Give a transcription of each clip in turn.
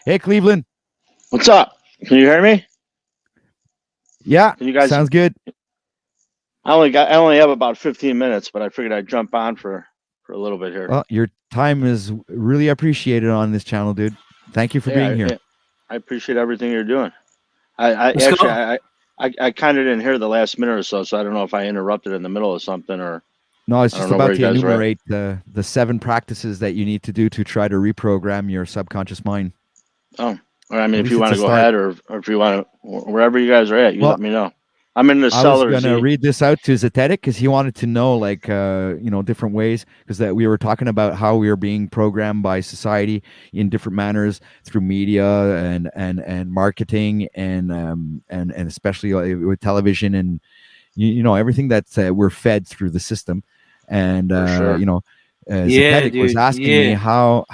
Hey, Cleveland. What's up? Can you hear me? Yeah, Can you guys? sounds good. I only have about 15 minutes, but I figured I'd jump on for a little bit here. Well, your time is really appreciated on this channel, dude. Thank you for being here. I appreciate everything you're doing. I kind of didn't hear the last minute or so, so I don't know if I interrupted in the middle of something or. No, it's just about to enumerate the 7 practices that you need to do to try to reprogram your subconscious mind. Oh, I mean, if you want to go ahead, or if you want to, wherever you guys are at, let me know. I'm in the cellar. I was gonna read this out to Zetetic because he wanted to know, like, different ways, because that we were talking about how we are being programmed by society in different manners through media and marketing and especially with television and everything that we're fed through the system. And sure. Zetetic was asking me how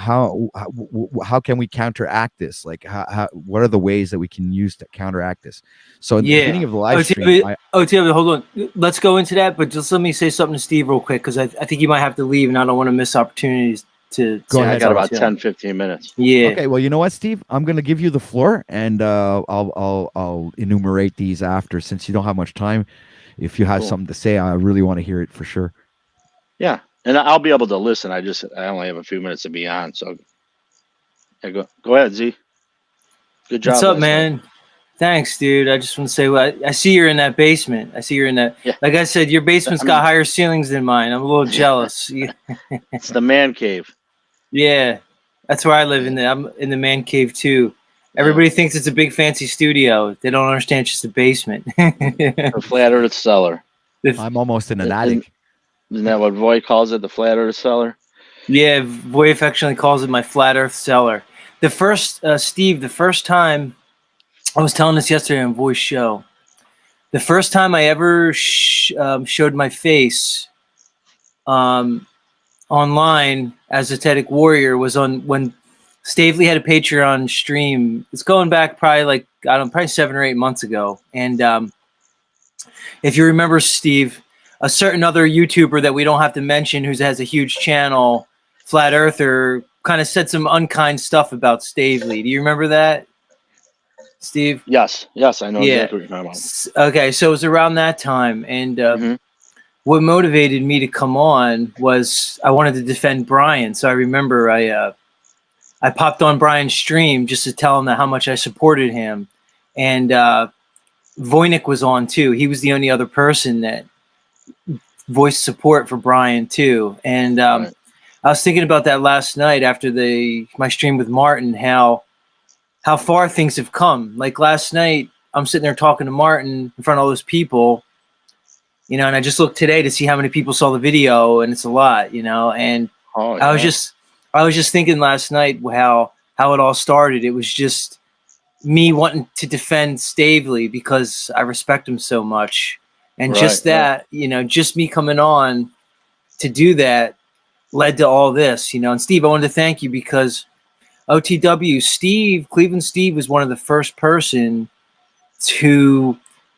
can we counteract this? Like, what are the ways that we can use to counteract this? So in the beginning of the live stream, hold on. Let's go into that, but just let me say something to Steve real quick, because I think you might have to leave, and I don't want to miss opportunities to go ahead. I got about 10-15 minutes. Yeah. Okay. Well, you know what, Steve? I'm going to give you the floor, and I'll enumerate these after, since you don't have much time. If you have something to say, I really want to hear it for sure. Yeah. And I'll be able to listen. I only have a few minutes to be on. So go ahead, Z. Good job. What's up, man? Thanks, dude. I just want to say, I see you're in that basement. I see you're in that. Yeah. Like I said, your basement's got higher ceilings than mine. I'm a little jealous. It's the man cave. Yeah. That's where I live. I'm in the man cave too. Everybody thinks it's a big fancy studio. They don't understand it's just a basement. The flat earth cellar. I'm almost in an attic. Isn't that what Voy calls it, the flat earth cellar? Yeah, Voy affectionately calls it my flat earth cellar. The first, Steve, the first time, I was telling this yesterday on Voy's show, the first time I ever showed my face online as a Tedic warrior was when Stavely had a Patreon stream. It's going back probably probably 7 or 8 months ago. And if you remember, Steve, a certain other YouTuber that we don't have to mention who has a huge channel, Flat Earther, kind of said some unkind stuff about Stavely. Do you remember that, Steve? Yes, I know exactly what you're talking about. Okay, so it was around that time, and what motivated me to come on was I wanted to defend Brian. So I remember I popped on Brian's stream just to tell him how much I supported him, and Voynick was on too. He was the only other person that voiced support for Brian too. And I was thinking about that last night after my stream with Martin, how far things have come. Like last night, I'm sitting there talking to Martin in front of all those people, and I just looked today to see how many people saw the video, and it's a lot, and I was just thinking last night how it all started. It was just me wanting to defend Stavely because I respect him so much. And just me coming on to do that led to all this, And Steve, I wanted to thank you because OTW, Cleveland Steve was one of the first person who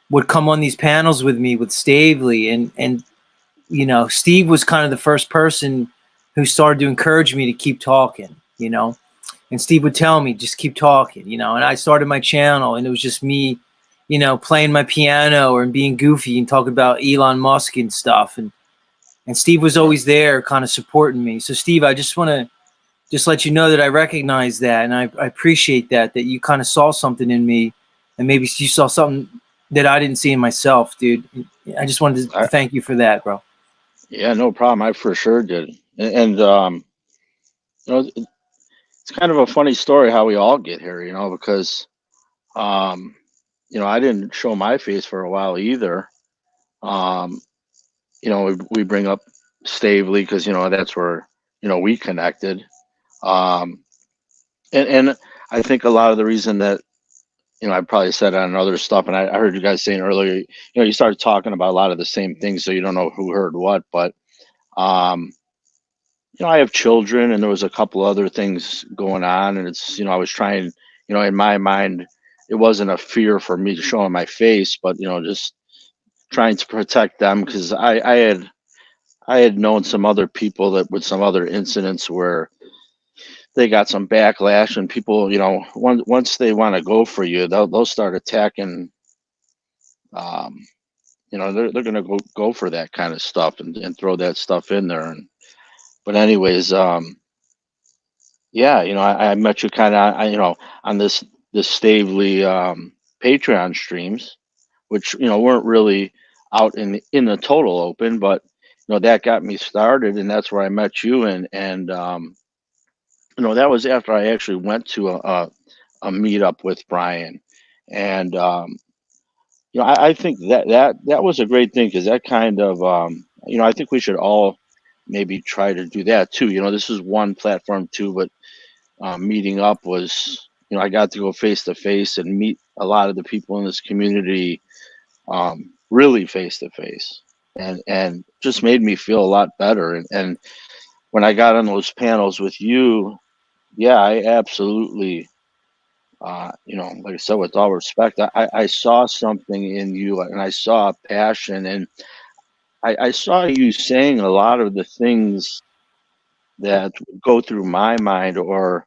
would come on these panels with me with Stavely. And Steve was kind of the first person who started to encourage me to keep talking, And Steve would tell me, just keep talking, And I started my channel, and it was just me, playing my piano and being goofy and talking about Elon Musk and stuff. And Steve was always there kind of supporting me. So Steve, I just want to just let you know that I recognize that. And I appreciate that you kind of saw something in me, and maybe you saw something that I didn't see in myself, dude. I just wanted to thank you for that, bro. Yeah, no problem. I for sure did. And it's kind of a funny story how we all get here, because, I didn't show my face for a while either. We bring up Stavely because, that's where, we connected. And I think a lot of the reason that, I probably said on other stuff, and I heard you guys saying earlier, you started talking about a lot of the same things, so you don't know who heard what, but, I have children, and there was a couple other things going on, and it's, I was trying, in my mind, it wasn't a fear for me to show my face, but, just trying to protect them, because I had known some other people that with some other incidents where they got some backlash, and people, once they want to go for you, they'll start attacking. They're gonna go for that kind of stuff and throw that stuff in there. But anyways, yeah, I met you kind of, on this Stavely Patreon streams, which weren't really out in the total open, but that got me started, and that's where I met you, and that was after I actually went to a meetup with Brian, and I think that was a great thing, because that kind of I think we should all maybe try to do that too. This is one platform too, but meeting up was, I got to go face to face and meet a lot of the people in this community, really face to face, and just made me feel a lot better. And when I got on those panels with you, yeah, I absolutely, like I said, with all respect, I saw something in you, and I saw a passion, and I saw you saying a lot of the things that would go through my mind, or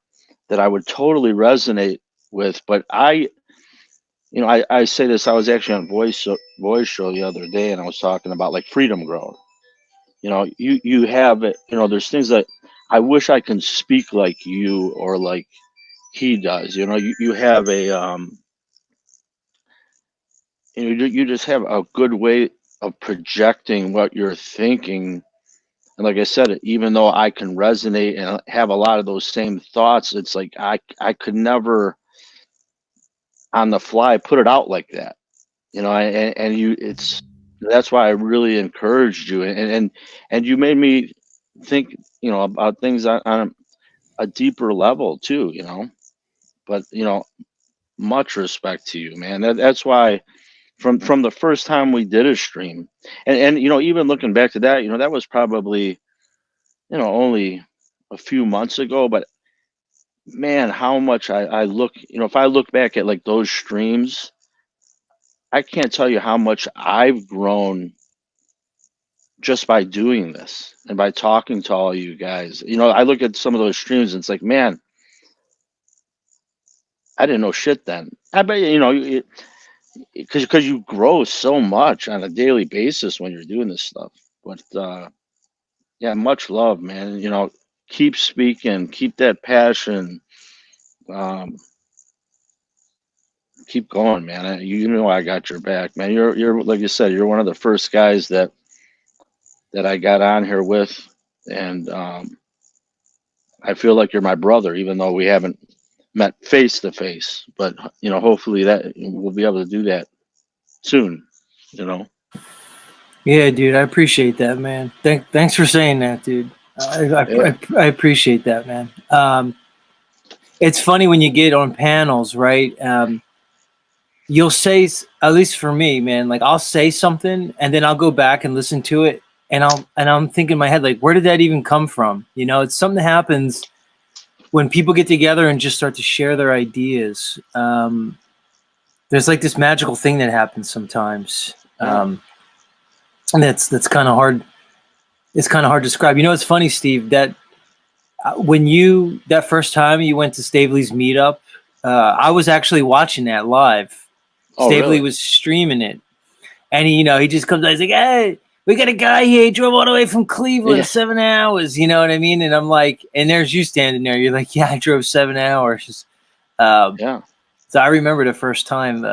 that I would totally resonate with. But I say this, I was actually on voice show the other day, and I was talking about like Freedom Grow. You have it, there's things that I wish I can speak like you, or like he does. You have a you just have a good way of projecting what you're thinking. And like I said, even though I can resonate and have a lot of those same thoughts, it's like I could never on the fly put it out like that. And that's why I really encouraged you, and you made me think, about things on a deeper level too. But much respect to you, man. That's why from the first time we did a stream, and even looking back to that, that was probably only a few months ago, but man, how much I look, if I look back at like those streams, I can't tell you how much I've grown just by doing this and by talking to all you guys. I look at some of those streams, and it's like, man, I didn't know shit then. I bet because you grow so much on a daily basis when you're doing this stuff. But yeah, much love, man. Keep speaking, keep that passion, um, keep going, man. I got your back, man. You're like you said, you're one of the first guys that I got on here with, and I feel like you're my brother, even though we haven't met face to face. But hopefully that we'll be able to do that soon. Yeah, dude, I appreciate that, man. Thanks for saying that, dude. I appreciate that, man. It's funny when you get on panels, right? You'll say, at least for me, man, like I'll say something, and then I'll go back and listen to it, and I'm thinking in my head, like, where did that even come from? It's something that happens when people get together and just start to share their ideas. There's like this magical thing that happens sometimes. And that's kind of hard. It's kind of hard to describe. It's funny, Steve, that when that first time you went to Stavely's meetup, I was actually watching that live. Oh, Stavely really? was streaming it, and he just comes out, he's like, "Hey, we got a guy here. He drove all the way from Cleveland, 7 hours." You know what I mean? And I'm like, and there's you standing there. You're like, "Yeah, I drove 7 hours." Yeah. So I remember the first time,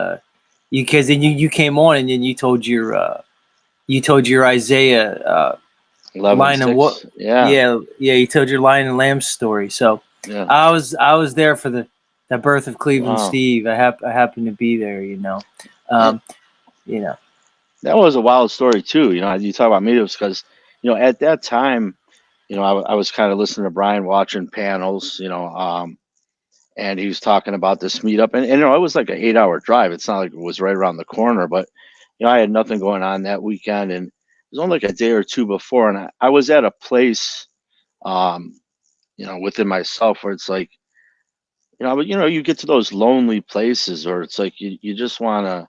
because then you came on, and then you told your Isaiah 11, lion and what? Yeah. Yeah. You told your lion and lamb story. So Yeah. I was there for the birth of Cleveland Wow. Steve. I happened to be there. That was a wild story too. You talk about meetups, because at that time, I was kind of listening to Brian, watching panels, and he was talking about this meetup, and it was like an 8-hour drive. It's not like it was right around the corner, but I had nothing going on that weekend, and it was only like a day or two before, and I was at a place, within myself, where it's like, but you get to those lonely places, or it's like you just want to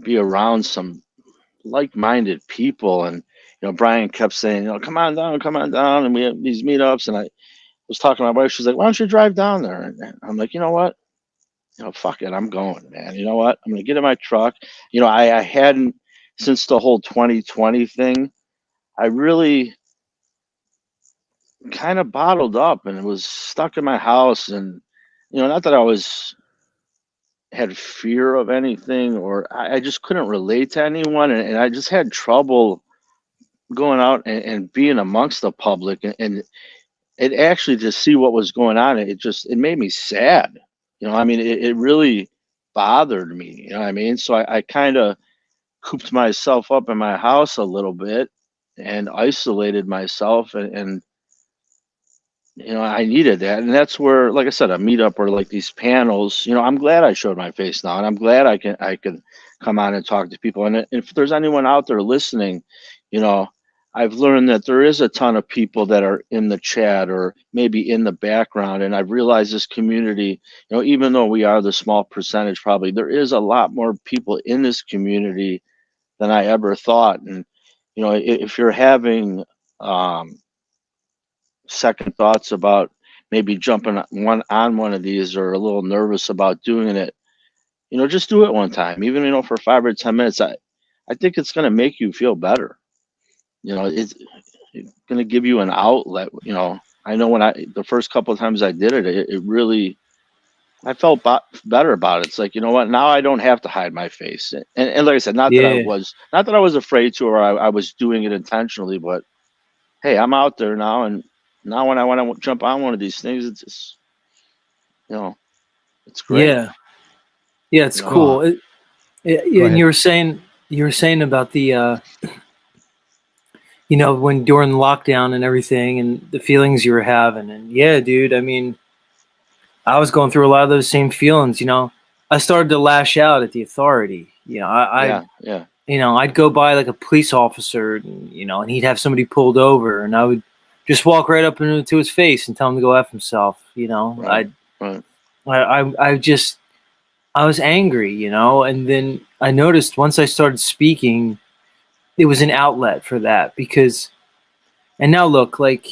be around some like-minded people. And Brian kept saying, come on down, and we have these meetups, and was talking to my wife. She's like, "Why don't you drive down there?" And I'm like, "You know what? Fuck it, I'm going, man. You know what? I'm gonna get in my truck." I hadn't, since the whole 2020 thing. I really kind of bottled up and was stuck in my house, and not that I had fear of anything, or I just couldn't relate to anyone, and I just had trouble going out and being amongst the public, and it actually, to see what was going on, it made me sad. I mean, it really bothered me. You know what I mean? So I kind of cooped myself up in my house a little bit and isolated myself, and I needed that. And that's where, like I said, a meetup or like these panels, I'm glad I showed my face now, and I'm glad I could come on and talk to people. And if there's anyone out there listening, I've learned that there is a ton of people that are in the chat or maybe in the background. And I've realized this community, even though we are the small percentage, probably there is a lot more people in this community than I ever thought. And, if you're having, second thoughts about maybe jumping on one of these, or a little nervous about doing it, just do it one time, even for 5 or 10 minutes. I think it's going to make you feel better. It's going to give you an outlet. I know when the first couple of times I did it, it really, I felt better about it. It's like, what, now I don't have to hide my face. And like I said, not that I was afraid to, or I was doing it intentionally, but hey, I'm out there now, and now when I want to jump on one of these things, it's just, it's great. Yeah, it's cool. And you were saying about the, when during lockdown and everything, and the feelings you were having. And yeah, dude, I mean, I was going through a lot of those same feelings. I started to lash out at the authority. I'd go by like a police officer, and he'd have somebody pulled over, and I would just walk right up into his face and tell him to go F himself. Right. I was angry, and then I noticed once I started speaking, it was an outlet for that. And now look, like,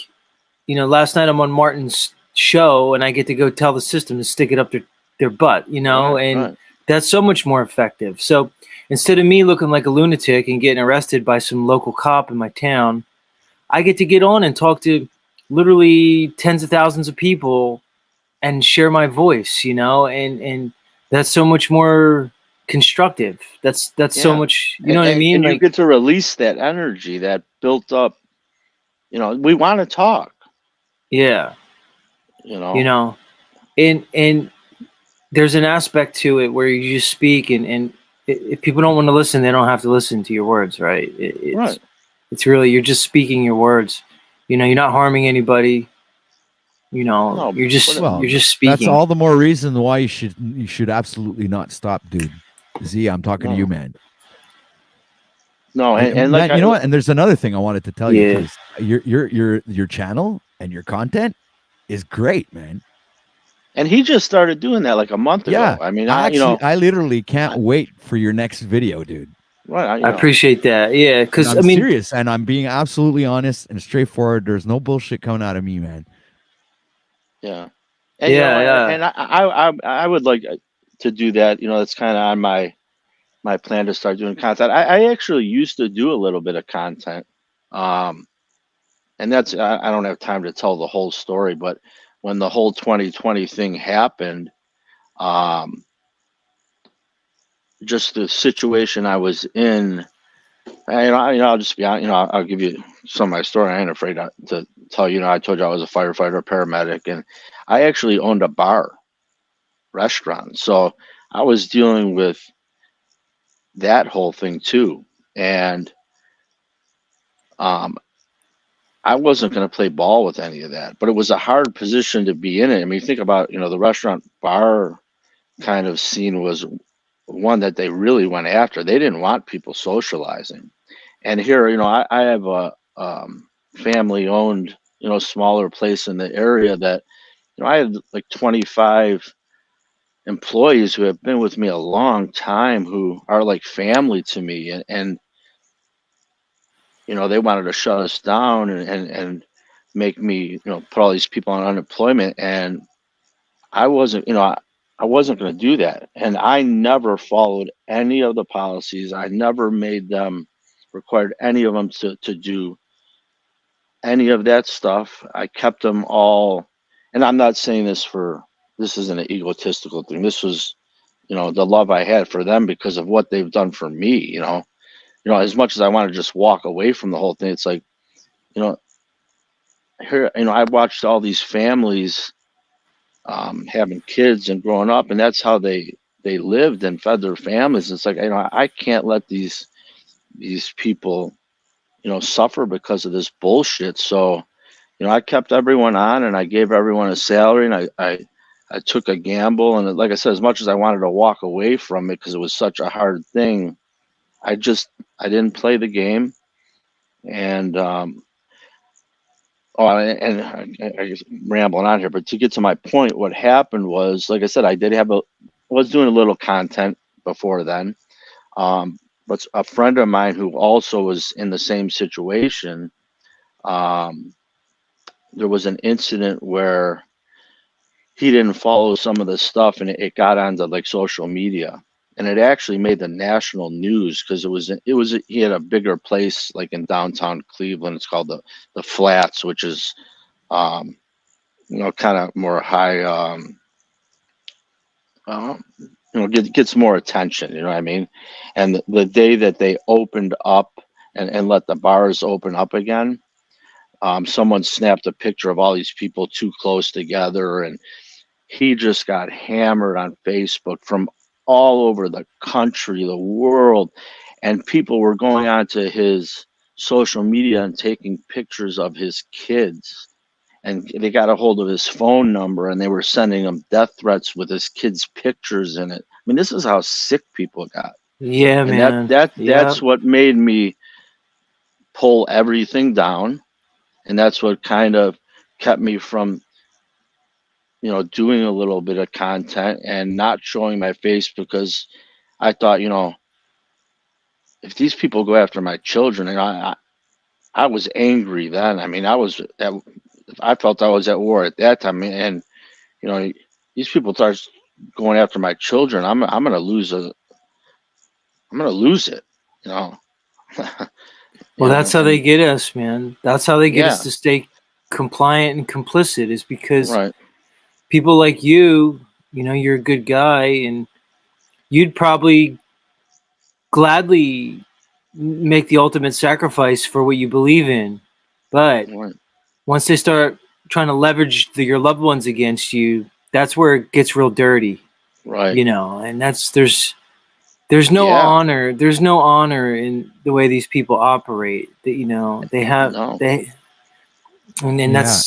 last night I'm on Martin's show, and I get to go tell the system to stick it up their butt, and that's so much more effective. So instead of me looking like a lunatic and getting arrested by some local cop in my town, I get to get on and talk to literally tens of thousands of people and share my voice, and that's so much more constructive. That's so much, you know what I mean? And you get to release that energy that built up. We want to talk. Yeah. And there's an aspect to it where you just speak, and if people don't want to listen, they don't have to listen to your words, right? It's really, you're just speaking your words. You're not harming anybody. You're just speaking. That's all the more reason why you should absolutely not stop, dude. Z, I'm talking to you, man. No, and Matt, you know what? And there's another thing I wanted to tell you. Your channel and your content is great, man. And he just started doing that like a month ago. Yeah, I mean, I literally can't wait for your next video, dude. Right, I appreciate that. Yeah, because I'm serious, and I'm being absolutely honest and straightforward. There's no bullshit coming out of me, man. Yeah, and, and I would like to do that. That's kind of on my plan to start doing content. I actually used to do a little bit of content, and that's, I don't have time to tell the whole story, but when the whole 2020 thing happened, just the situation I was in, and I'll just be honest, I'll give you some of my story. I ain't afraid to tell you. I told you I was a firefighter, paramedic, and I actually owned a restaurant. So I was dealing with that whole thing too. And I wasn't going to play ball with any of that, but it was a hard position to be in it. I mean, think about, the restaurant bar kind of scene was one that they really went after. They didn't want people socializing. And here, I have a family owned, smaller place in the area that, I had like 25 employees who have been with me a long time, who are like family to me. And they wanted to shut us down and make me, put all these people on unemployment. And I wasn't, I wasn't going to do that. And I never followed any of the policies. I never made them, required any of them to do any of that stuff. I kept them all. And I'm not saying this isn't an egotistical thing. This was, the love I had for them because of what they've done for me, as much as I want to just walk away from the whole thing, it's like, here, I watched all these families having kids and growing up, and that's how they lived and fed their families. It's like, I can't let these people, suffer because of this bullshit. So, I kept everyone on, and I gave everyone a salary, and I took a gamble. And like I said, as much as I wanted to walk away from it because it was such a hard thing, I didn't play the game. And I just rambling on here, but to get to my point, what happened was, like I said, I was doing a little content before then. But a friend of mine who also was in the same situation, there was an incident where he didn't follow some of the stuff, and it got onto like social media, and it actually made the national news because he had a bigger place like in downtown Cleveland. It's called the Flats, which is kind of more high, gets more attention, you know what I mean? And the day that they opened up and let the bars open up again, someone snapped a picture of all these people too close together, and he just got hammered on Facebook from all over the country, the world, and people were going onto his social media and taking pictures of his kids, and they got a hold of his phone number, and they were sending him death threats with his kids' pictures in it. I mean, this is how sick people got. Yeah, And man. that's what made me pull everything down, and that's what kind of kept me from doing a little bit of content and not showing my face, because I thought, if these people go after my children, and I was angry then. I mean, I felt I was at war at that time, and these people start going after my children, I'm gonna lose it, Well, that's how they get us, man. That's how they get Yeah. us to stay compliant and complicit, is because Right. people like you, you're a good guy, and you'd probably gladly make the ultimate sacrifice for what you believe in. But Right. once they start trying to leverage your loved ones against you, that's where it gets real dirty. Right. And there's no Yeah. honor. There's no honor in the way these people operate. That they have No. and Yeah.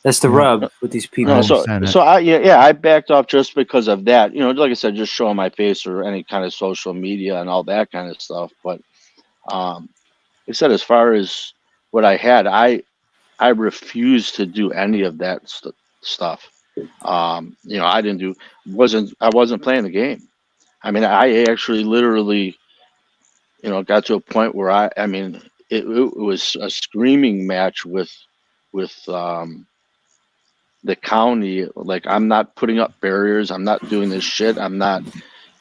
that's the Yeah. rub with these No, people. understand so I backed off just because of that. Like I said, just showing my face or any kind of social media and all that kind of stuff. But like I said, as far as what I had, I refused to do any of that stuff. I wasn't playing the game. I mean, I actually literally, got to a point where it was a screaming match with the county. Like, I'm not putting up barriers. I'm not doing this shit. I'm not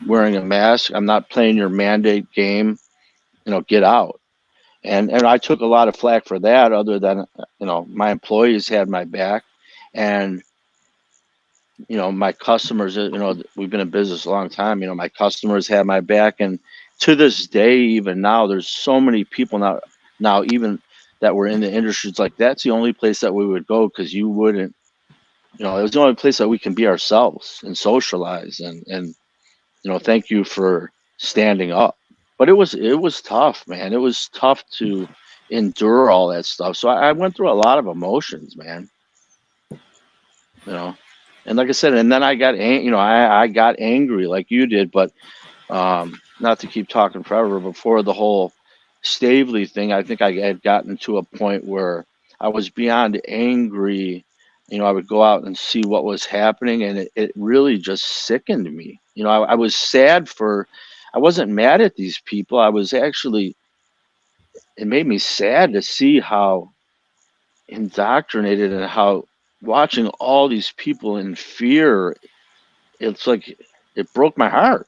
wearing a mask. I'm not playing your mandate game. Get out. And I took a lot of flack for that, other than, my employees had my back, and, my customers, we've been in business a long time, my customers had my back. And to this day, even now, there's so many people now even that were in the industry. It's like, that's the only place that we would go, because you wouldn't, it was the only place that we can be ourselves and socialize. And thank you for standing up. But it was tough, man. It was tough to endure all that stuff. So I went through a lot of emotions, man. And like I said, and then I got, I got angry like you did. But not to keep talking forever, before the whole Stavely thing, I think I had gotten to a point where I was beyond angry. I would go out and see what was happening, and it really just sickened me. I was sad I wasn't mad at these people. I was actually, it made me sad to see how, indoctrinated in how watching all these people in fear, it's like it broke my heart,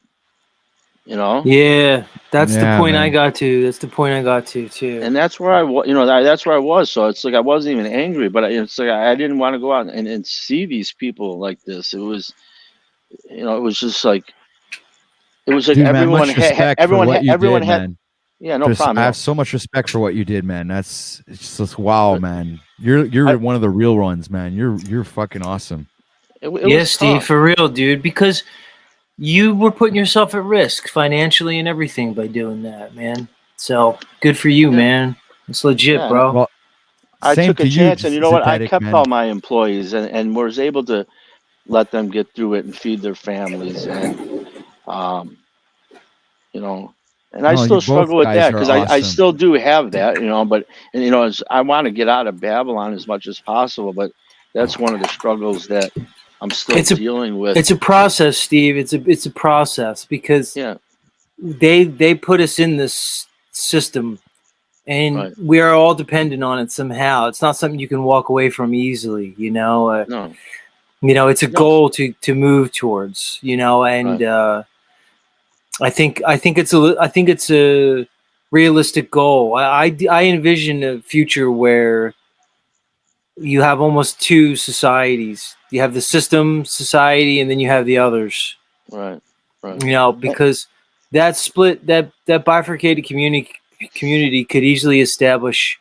you know. Yeah, that's the Yeah, point I man. got to. That's the point I got to too. And that's where I was, you know, that's where I was. So it's like I wasn't even angry, but it's like I didn't want to go out and see these people like this. It was, you know, it was just like it was like Dude, man, much respect for what you everyone did, had. man. Yeah, no Just problem. I No. have so much respect for what you did, man. It's just wow, But man. You're I, one of the real ones, man. You're fucking awesome. it Yeah, was Steve, tough. for real, dude, because you were putting yourself at risk financially and everything by doing that, man. So good for you, Yeah, man. It's legit, yeah. And bro. Well, I same took a to you, chance, and you know what? I Zetetic, kept all man. my employees, and was able to let them get through it and feed their families, and um, you know, and I No, you still both struggle with guys that are because I awesome. still do have that, you know, but and you know, I want to get out of Babylon as much as possible, but that's one of the struggles that I'm still It's a dealing with. it's a process, Steve. It's a process because Yeah, they put us in this system and right. we are all dependent on it somehow. It's not something you can walk away from easily, No, it's a no, goal to move towards, and right. I think it's a realistic goal. I envision a future where you have almost two societies. You have the system society, and then you have the others. Right, right. Because that split, that bifurcated community could easily establish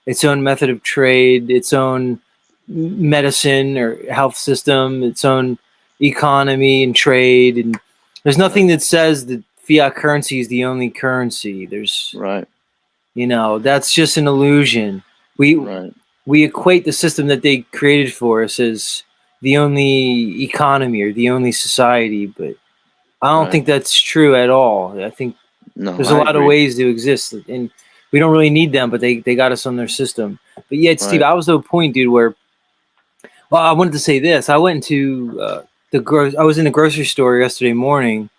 its own method of trade, its own medicine or health system, its own economy and trade. And there's Right, nothing that says that fiat currency is the only currency. right, That's just an illusion. We right, we equate the system that they created for us as the only economy or the only society, but I don't right. think that's true at all. I think No, there's a I lot of agree. ways to exist, and we don't really need them, but they got us on their system. But yet, Steve, Right. I was to a point, dude, where I wanted to say this. I went to I was in the grocery store yesterday morning,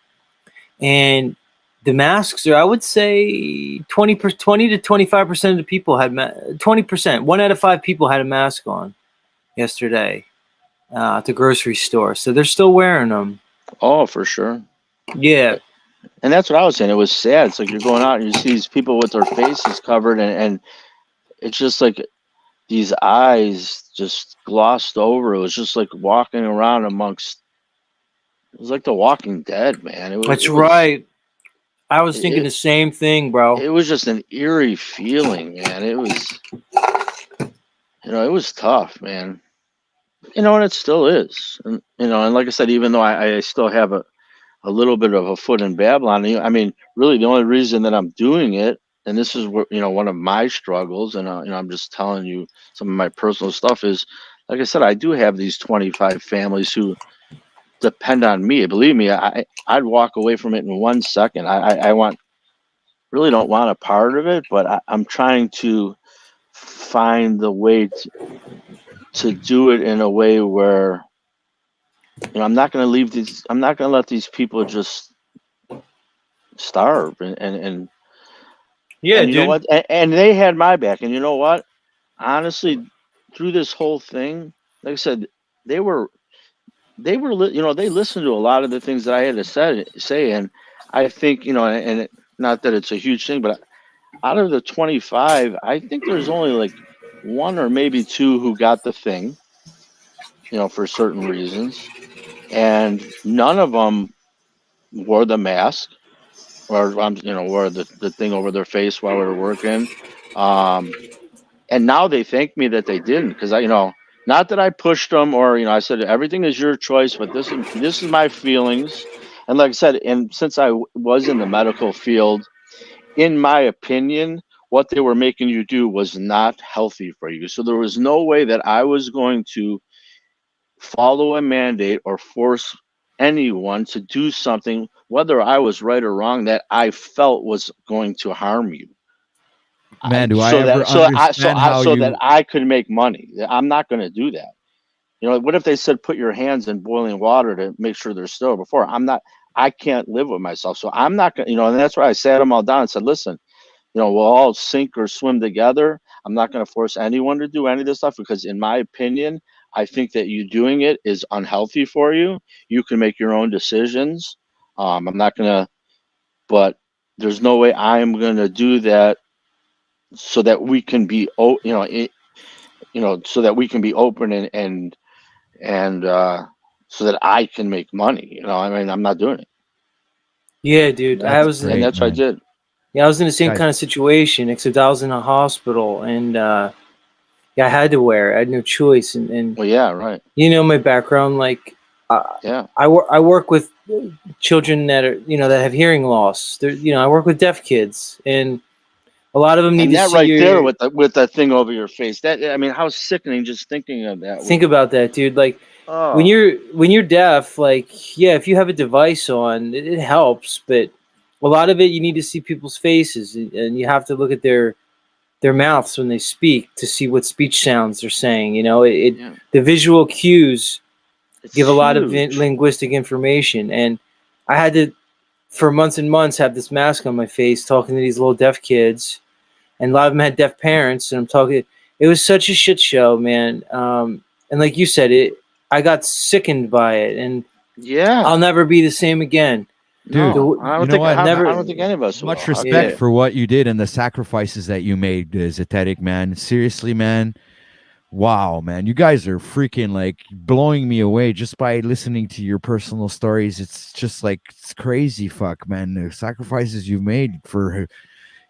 and the masks are, I would say, 20 to 25% of the people had 20%. 1 out of 5 people had a mask on yesterday at the grocery store, so they're still wearing them. Oh, for sure. Yeah, And that's what I was saying. It was sad. It's like you're going out and you see these people with their faces covered, and it's just like these eyes just glossed over. It was just like walking around amongst. It was like The Walking Dead, man. that's right. I was thinking It the same thing, bro. it was just an eerie feeling, man. It was, it was tough, man. And it still is. And and like I said, even though I still have a little bit of a foot in Babylon, I mean, really, the only reason that I'm doing it, and this is what one of my struggles, and I'm just telling you some of my personal stuff is, like I said, I do have these 25 families who depend on me. Believe me, I'd walk away from it in 1 second. I really don't want a part of it, but I'm trying to find the way to do it in a way where I'm not going to leave these. I'm not going to let these people just starve, Yeah, and you know dude. what? And they had my back. And you know what? Honestly, through this whole thing, like I said, they were they listened to a lot of the things that I had to say, and I think not that it's a huge thing, but out of the 25, I think there's only like one or maybe two who got the thing, for certain reasons, and none of them wore the mask or wore the thing over their face while we were working. Um, and now they thank me that they didn't, because not that I pushed them, or I said everything is your choice, but this is my feelings. And like I said, and since I was in the medical field, in my opinion, what they were making you do was not healthy for you. So there was no way that I was going to follow a mandate or force anyone to do something, whether I was right or wrong, that I felt was going to harm you. Man, do I So ever that understand how so that you I could make money. I'm not going to do that. What if they said put your hands in boiling water to make sure they're still before? I'm not. I can't live with myself, so I'm not going. And that's why I sat them all down and said, listen, we'll all sink or swim together. I'm not going to force anyone to do any of this stuff because, in my opinion, I think that you doing it is unhealthy for you. You can make your own decisions. I'm not going to, but there's no way I'm going to do that so that we can be, so that we can be open and so that I can make money. I mean, I'm not doing it. Yeah, dude. That's And great, that's what I man. did. Yeah, I was in the same Guys, kind of situation, except I was in a hospital, and yeah, I had to wear it. I had no choice, and Well, yeah, right. you know my background. Like, Yeah. I work with children that are that have hearing loss. I work with deaf kids, and a lot of them need And to that see right there your. with that thing over your face, I mean, how sickening just thinking of that. Think about that, dude. Like when Oh, you're deaf, like yeah, if you have a device on, it helps, but a lot of it you need to see people's faces, and you have to look at their mouths when they speak to see what speech sounds they're saying. yeah. The visual cues It's give a lot of huge. linguistic information, and I had to for months and months have this mask on my face talking to these little deaf kids, and a lot of them had deaf parents, and I'm talking. It was such a shit show, man. And like you said, I got sickened by it, and Yeah. I'll never be the same again. dude, No, I you don't know think what? I Never. don't think any of us will. Much How can respect Yeah. you? for what you did and the sacrifices that you made, Zetetic, man. Seriously, man. Wow, man. You guys are freaking like blowing me away just by listening to your personal stories. It's just like, it's crazy, fuck, man. The sacrifices you've made for,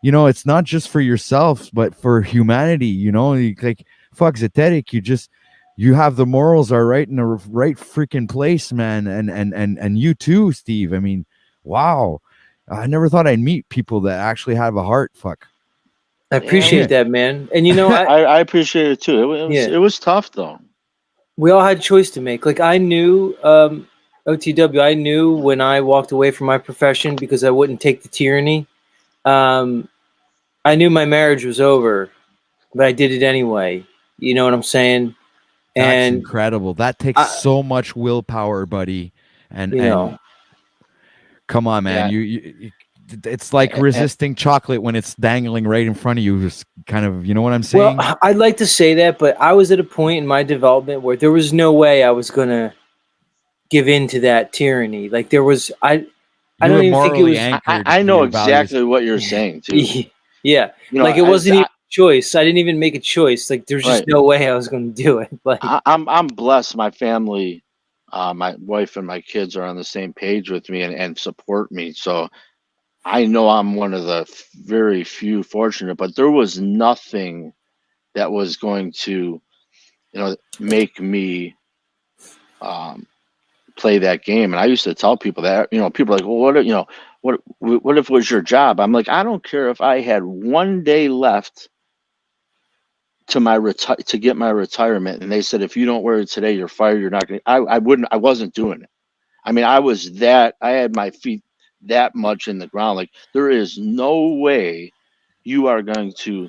it's not just for yourself, but for humanity, like, fuck, Zetetic, you have the morals are right in the right freaking place, man. And you too, Steve. I mean, wow. I never thought I'd meet people that actually have a heart. Fuck. I Yeah, appreciate that, man. And I appreciate it too. Yeah, It was tough though. we all had a choice to make. Like I knew, OTW. I knew when I walked away from my profession because I wouldn't take the tyranny. Um, I knew my marriage was over, but I did it anyway. You know what I'm saying? That's And incredible. That takes I, so much willpower, buddy. And you know, come on, man. Yeah. It's like resisting chocolate when it's dangling right in front of you. Just kind of, you know what I'm well, saying? I'd like to say that, but I was at a point in my development where there was no way I was gonna give in to that tyranny. Like there was, I You don't were even think it morally was. anchored I to know your values. exactly what you're saying too. Yeah, like it wasn't even a choice. I didn't even make a choice. Like there's just Right. no way I was going to do it. Like I'm blessed. My family, my wife and my kids are on the same page with me and support me. So I know I'm one of the very few fortunate, but there was nothing that was going to, make me play that game. And I used to tell people that, people are like, well, what if it was your job? I'm like, I don't care if I had one day left to get my retirement, and they said if you don't wear it today, you're fired. You're not gonna. I wasn't doing it. I mean, I had my feet that much in the ground. Like there is no way you are going to.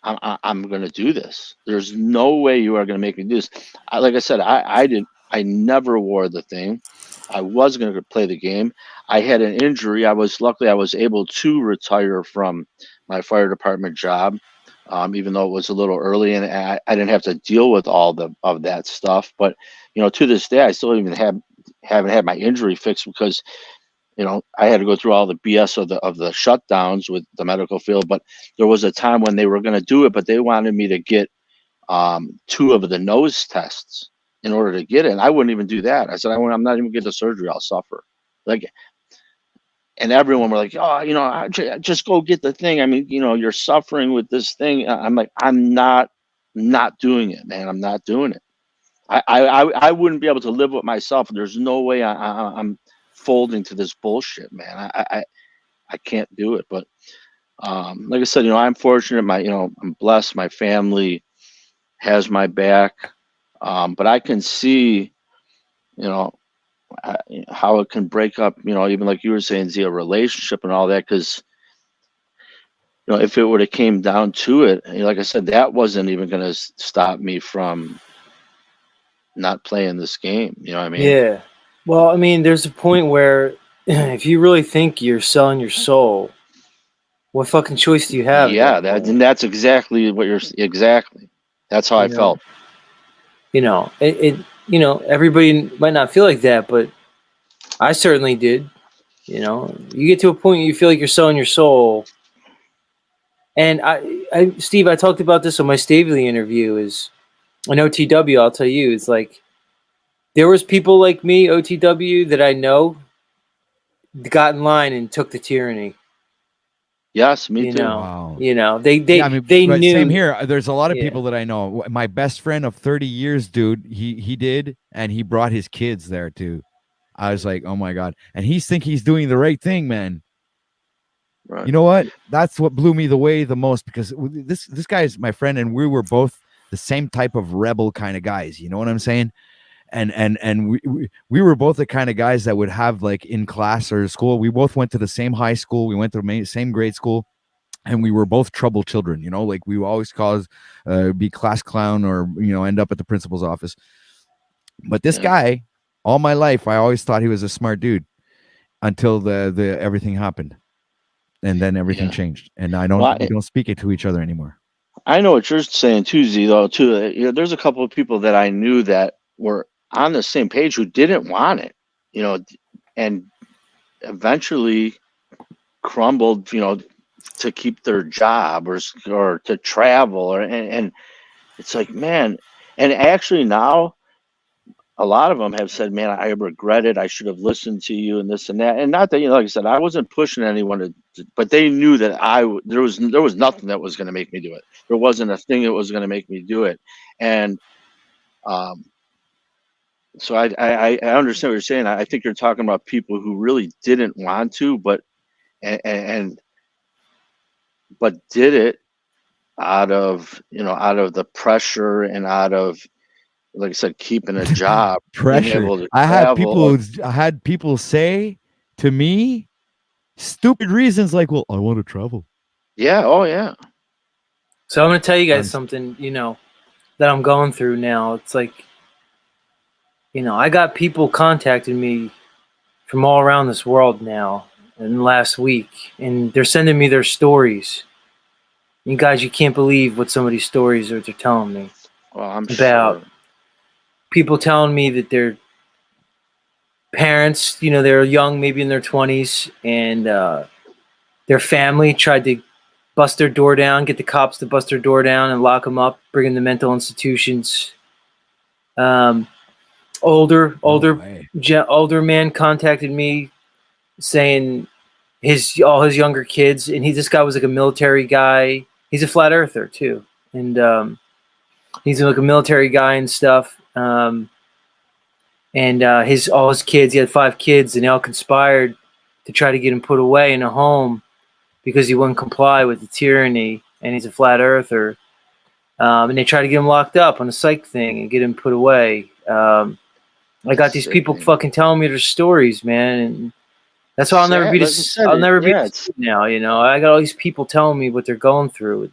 I'm going to do this. There's no way you are going to make me do this. Like I said, I didn't. I never wore the thing. I was going to play the game. I had an injury. Luckily I was able to retire from my fire department job, even though it was a little early, and I didn't have to deal with all of that stuff. But to this day, I still even haven't had my injury fixed because I had to go through all the BS of the shutdowns with the medical field. But there was a time when they were going to do it, but they wanted me to get 2 of the nose tests in order to get it. And I wouldn't even do that. I said, I'm not even getting the surgery. I'll suffer. Like, and everyone were like, oh, just go get the thing. I mean, you're suffering with this thing. I'm like, I'm not doing it, man. I'm not doing it. I wouldn't be able to live with myself. There's no way I'm folding to this bullshit, man. I can't do it. But like I said, I'm fortunate. I'm blessed. My family has my back. But I can see, how it can break up, even like you were saying, a relationship and all that. Because, if it would have came down to it, like I said, that wasn't even going to stop me from not playing this game. You know what I mean? yeah. Well, I mean, there's a point where if you really think you're selling your soul, What fucking choice do you have? Yeah, that's exactly what exactly. That's how I felt. Everybody might not feel like that, but I certainly did. You get to a point you feel like you're selling your soul. And Steve, I talked about this on my Stavely interview. Is an OTW. I'll tell you, it's like there was people like me, OTW, that I know got in line and took the tyranny. Yes, me too. Wow. They I mean, they but knew. same here. There's a lot of Yeah. people that I know. My best friend of 30 years, dude, he did, and he brought his kids there too. I was like, oh my God. And he's doing the right thing, man. Right. You know what? That's what blew me the most, because this guy is my friend, and we were both the same type of rebel kind of guys. You know what I'm saying? And we were both the kind of guys that would have, like, in class or school. We both went to the same high school. We went to the same grade school. And we were both trouble children, like we would always be class clown, or end up at the principal's office. But this guy, all my life, I always thought he was a smart dude until the everything happened, and then everything changed, and we don't speak it to each other anymore. I know what you're saying too, Z, though, too. There's a couple of people that I knew that were on the same page who didn't want it, and eventually crumbled, to keep their job or to travel, and it's like, man. And actually now a lot of them have said, man, I regret it. I should have listened to you and this and that. And not that, like I said, I wasn't pushing anyone but they knew that there was nothing that was going to make me do it. There wasn't a thing that was going to make me do it. And so I understand what you're saying. I think you're talking about people who really didn't want to, but did it out of the pressure and out of, like I said, keeping a job, being Pressure. able to I travel. had people say to me stupid reasons like, well, I want to travel. Yeah. Oh, yeah. So I'm going to tell you guys something, that I'm going through now. It's like, I got people contacting me from all around this world now in the last week, and they're sending me their stories. You guys, you can't believe what some of these stories are they're telling me. Well, I'm about sure. People telling me that their parents, they're young, maybe in their 20s, and their family tried to bust their door down, get the cops to bust their door down and lock them up, bring them to mental institutions. Older man contacted me saying all his younger kids, and this guy was like a military guy. He's a flat earther too, and he's like a military guy and stuff. And all his kids, he had 5 kids, and they all conspired to try to get him put away in a home because he wouldn't comply with the tyranny, and he's a flat earther. And they tried to get him locked up on a psych thing and get him put away. I got these people fucking telling me their stories, man, and that's why I'll never be the now. I got all these people telling me what they're going through,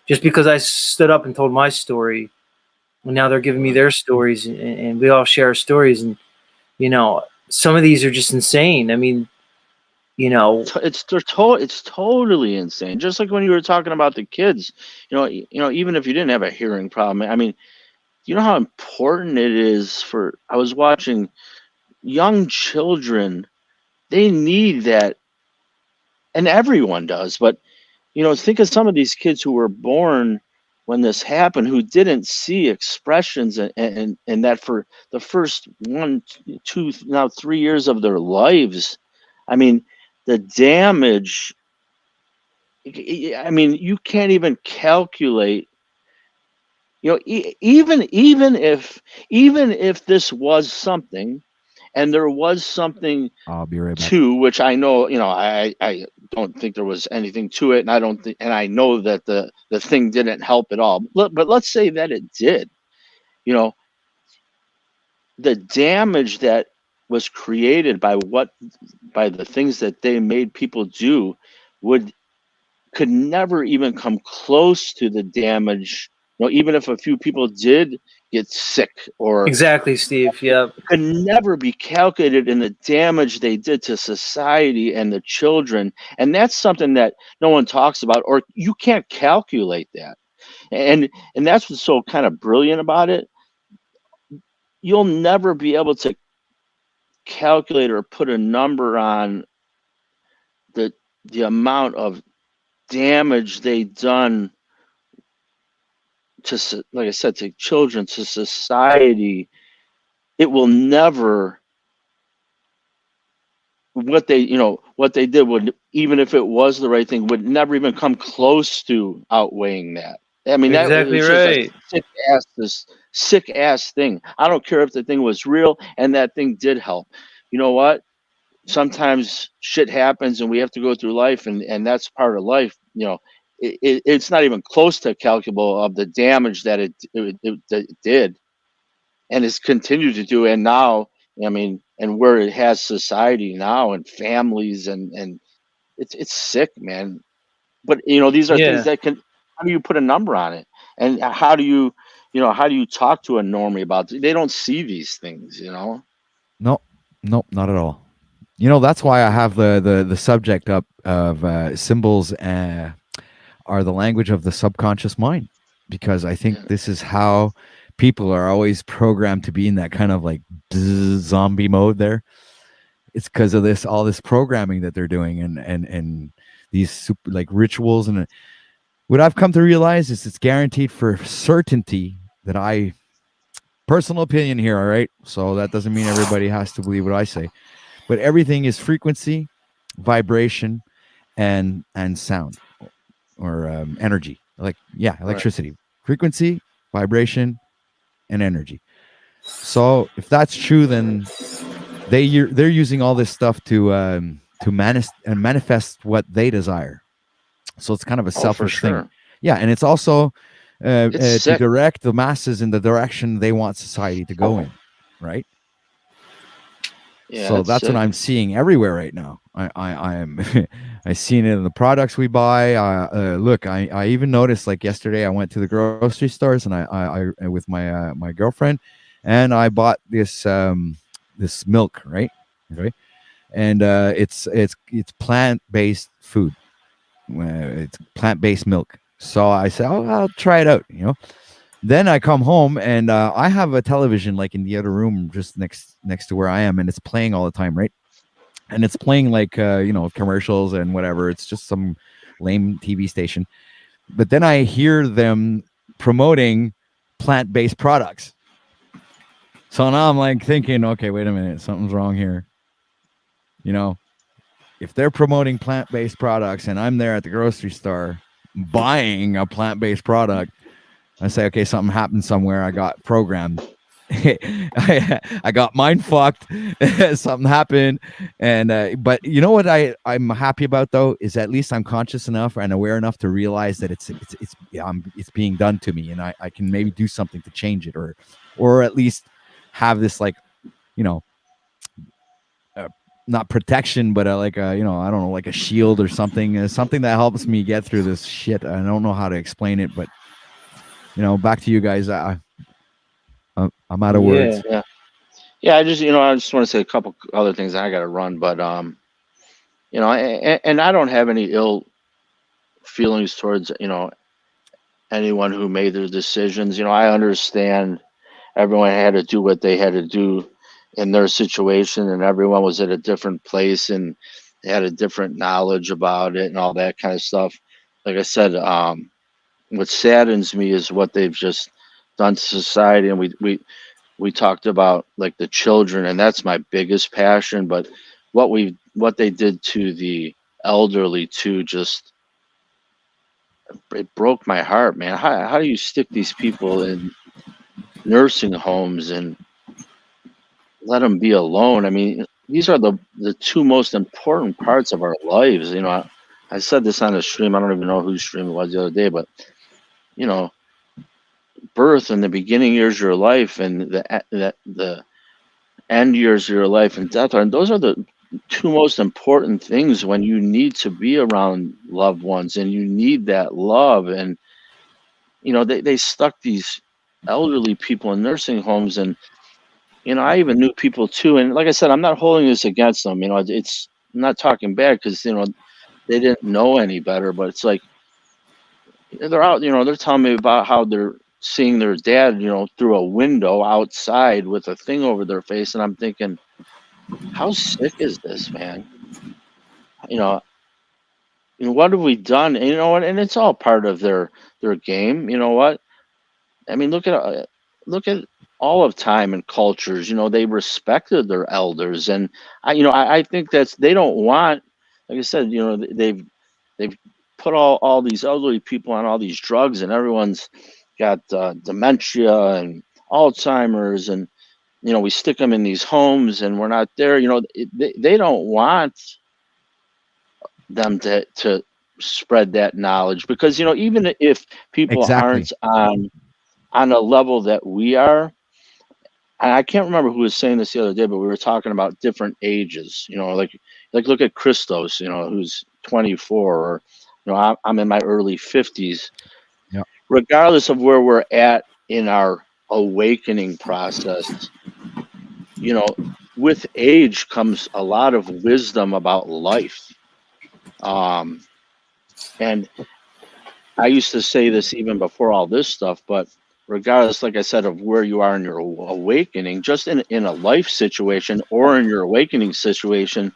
just because I stood up and told my story, and now they're giving me their stories, and we all share our stories, and some of these are just insane. I mean, it's totally insane. Just like when you were talking about the kids, even if you didn't have a hearing problem, I mean, you know how important it is I was watching young children. They need that, and everyone does. But think of some of these kids who were born when this happened, who didn't see expressions, and that for the first 1, 2, now 3 years of their lives. I mean, the damage. I mean, you can't even calculate. Even if this was something, and there was something I'll be right back. to which I know, I don't think there was anything to it, and I don't think, and I know that the thing didn't help at all. But let's say that it did. The damage that was created by the things that they made people do could never even come close to the damage. Even if a few people did, get sick, or Exactly, Steve. Yeah. could never be calculated in the damage they did to society and the children. And that's something that no one talks about, or you can't calculate that. And that's what's so kind of brilliant about it. You'll never be able to calculate or put a number on the amount of damage they done to, like I said, to children, to society. It will never, what they, what they did would, even if it was the right thing, would never even come close to outweighing that. I mean, that Exactly was just a right. sick ass thing. I don't care if the thing was real and that thing did help. You know what? Sometimes shit happens and we have to go through life, and that's part of life. It's not even close to calculable of the damage that it did, and it's continued to do. And now, I mean, and where it has society now and families, and it's sick, man. But these are things Yeah. that can, how do you put a number on it? And how do you, how do you talk to a normie about it? They don't see these things. No, no, not at all. That's why I have the subject up of symbols are the language of the subconscious mind, because I think Yeah. this is how people are always programmed to be in that kind of like zombie mode there. It's because of all this programming that they're doing, and these super like rituals. And what I've come to realize is it's guaranteed for certainty that personal opinion here, all right? So that doesn't mean everybody has to believe what I say, but everything is frequency, vibration, and sound, or energy. Electricity, frequency, vibration, and energy. So if that's true, then they're using all this stuff to manifest what they desire. So it's kind of a Oh, for selfish thing. sure. Yeah, and it's also It's to sick. direct the masses in the direction they want society to go in, right? Yeah, So it's that's what sick. I'm seeing everywhere right now. I am I seen it in the products we buy. Look, I even noticed, like yesterday I went to the grocery stores, and I with my girlfriend, and I bought this milk, right? Okay. And it's plant-based food. It's plant-based milk. So I said, oh, I'll try it out. Then I come home, and I have a television like in the other room just next to where I am, and it's playing all the time, right? And it's playing like commercials and whatever. It's just some lame TV station. But then I hear them promoting plant-based products. So now I'm like thinking, okay, wait a minute, something's wrong here. If they're promoting plant-based products and I'm there at the grocery store buying a plant-based product, I say, okay, something happened somewhere. I got programmed. I got mind fucked. Something happened, and but you know what I'm happy about though is at least I'm conscious enough and aware enough to realize that it's being done to me, and I can maybe do something to change it, or at least have this like not protection, but like I don't know, like a shield or something, something that helps me get through this shit. I don't know how to explain it, but back to you guys. I'm out of words. Yeah. I just want to say a couple other things. I got to run, but and I don't have any ill feelings towards anyone who made their decisions. I understand everyone had to do what they had to do in their situation, and everyone was at a different place and they had a different knowledge about it and all that kind of stuff. Like I said, what saddens me is what they've just done to society, and we talked about like the children, and that's my biggest passion. But what they did to the elderly too, just it broke my heart, man. How do you stick these people in nursing homes and let them be alone? I mean, these are the two most important parts of our lives. I said this on a stream. I don't even know whose stream it was the other day, but you know, birth and the beginning years of your life, and the end years of your life, and death, and those are the two most important things when you need to be around loved ones and you need that love. And they stuck these elderly people in nursing homes, and I even knew people too. And like I said, I'm not holding this against them. It's I'm not talking bad because they didn't know any better. But it's like they're out. They're telling me about how they're seeing their dad, through a window outside with a thing over their face, and I'm thinking, how sick is this, man? You know, what have we done? And, and it's all part of their game. You know what? I mean, look at all of time and cultures. They respected their elders, and I think they don't want, like I said, they've put all these elderly people on all these drugs, and everyone's got dementia and Alzheimer's, and we stick them in these homes, and we're not there. They don't want them to spread that knowledge, because even if people Exactly. aren't on a level that we are. And I can't remember who was saying this the other day, but we were talking about different ages. Like look at Christos, who's 24, or I'm in my early 50s. Yeah. Regardless of where we're at in our awakening process, with age comes a lot of wisdom about life. And I used to say this even before all this stuff, but regardless, like I said, of where you are in your awakening, just in a life situation or in your awakening situation,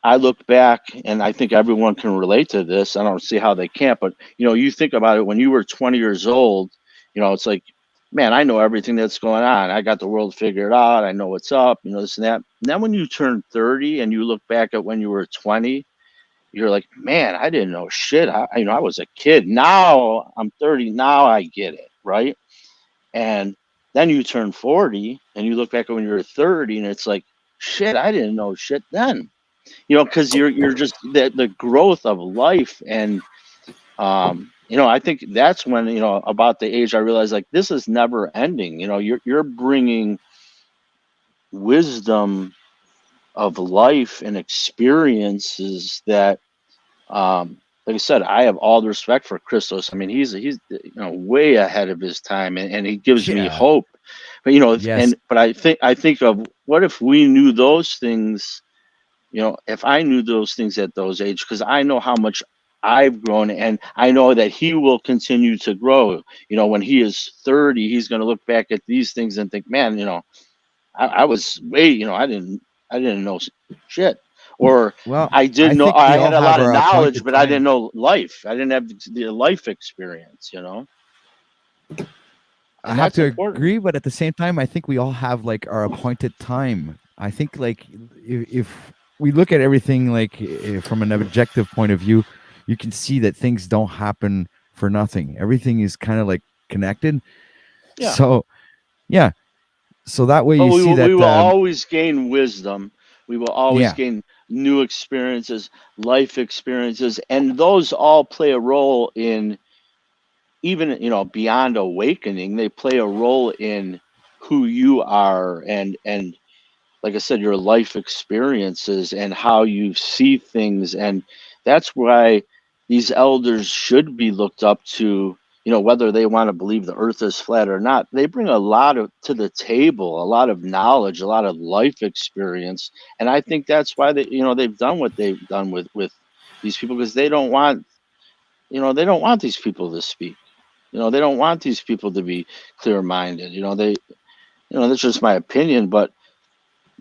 I look back and I think everyone can relate to this. I don't see how they can't, but you think about it when you were 20 years old, it's like, man, I know everything that's going on. I got the world figured out. I know what's up, this and that. And then when you turn 30 and you look back at when you were 20, you're like, man, I didn't know shit. I was a kid. Now I'm 30. Now I get it, right? And then you turn 40 and you look back at when you were 30, and it's like, shit, I didn't know shit then. Because you're just the growth of life, and I think that's when about the age I realized, like, this is never ending. You're bringing wisdom of life and experiences that, like I said, I have all the respect for Christos. I mean, he's way ahead of his time, and he gives me Yeah. hope. But Yes. but I think of, what if we knew those things? If I knew those things at those age, because I know how much I've grown, and I know that he will continue to grow. When he is 30, he's going to look back at these things and think, man, I was way, I didn't know shit, or Well, I I did know, think we I all had a have lot of our knowledge, appointed but I didn't time. know life. I didn't have the life experience, I and have that's to important. agree, but at the same time, I think we all have like our appointed time. I think like if we look at everything like from an objective point of view, you can see that things don't happen for nothing. Everything is kind of like connected. Yeah, So yeah, so that way but you see we that will always gain wisdom. We will always yeah, gain new experiences, life experiences, and those all play a role in, even beyond awakening. They play a role in who you are, and like I said, your life experiences and how you see things. And that's why these elders should be looked up to, whether they want to believe the earth is flat or not. They bring a lot to the table, a lot of knowledge, a lot of life experience. And I think that's why they've done what they've done with these people, because they don't want these people to speak. They don't want these people to be clear minded. That's just my opinion, but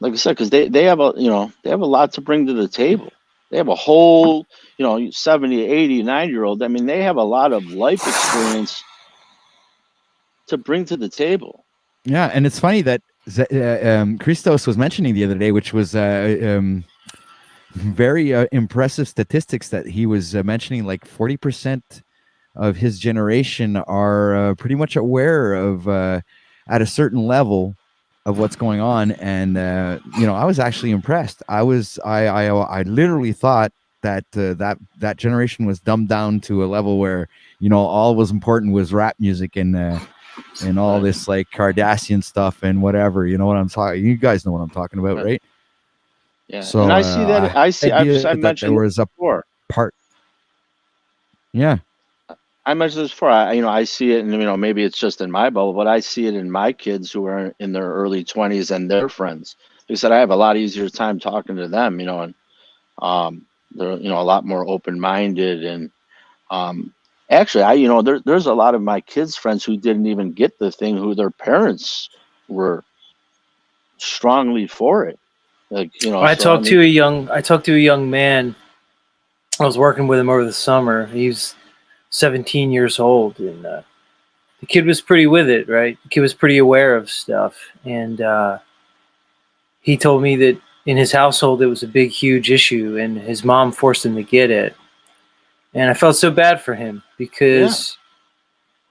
like I said, because they have a lot to bring to the table. They have a whole 70, 80, 90-year-old. I mean, they have a lot of life experience to bring to the table. yeah, and it's funny that Christos was mentioning the other day, which was very impressive statistics that he was mentioning. Like 40% of his generation are pretty much aware of at a certain level of what's going on, and I was actually impressed. I literally thought that that generation was dumbed down to a level where all was important was rap music and all Right. this like Kardashian stuff and whatever. You know what I'm talking? You guys know what I'm talking about, Right. right? Yeah. And So I see that. I had I see. no idea I've that there mentioned was that a before. part. Yeah, I mentioned this before. I see it, and maybe it's just in my bubble, but I see it in my kids who are in their early 20s and their friends. Like I said, I have a lot easier time talking to them, and they're a lot more open-minded, and actually, there's a lot of my kids' friends who didn't even get the thing, who their parents were strongly for it. Like, I so I talked mean, to a young man. I was working with him over the summer. He's 17 years old, and the kid was pretty with it, right? The kid was pretty aware of stuff, and he told me that in his household it was a big, huge issue, and his mom forced him to get it. And I felt so bad for him yeah, because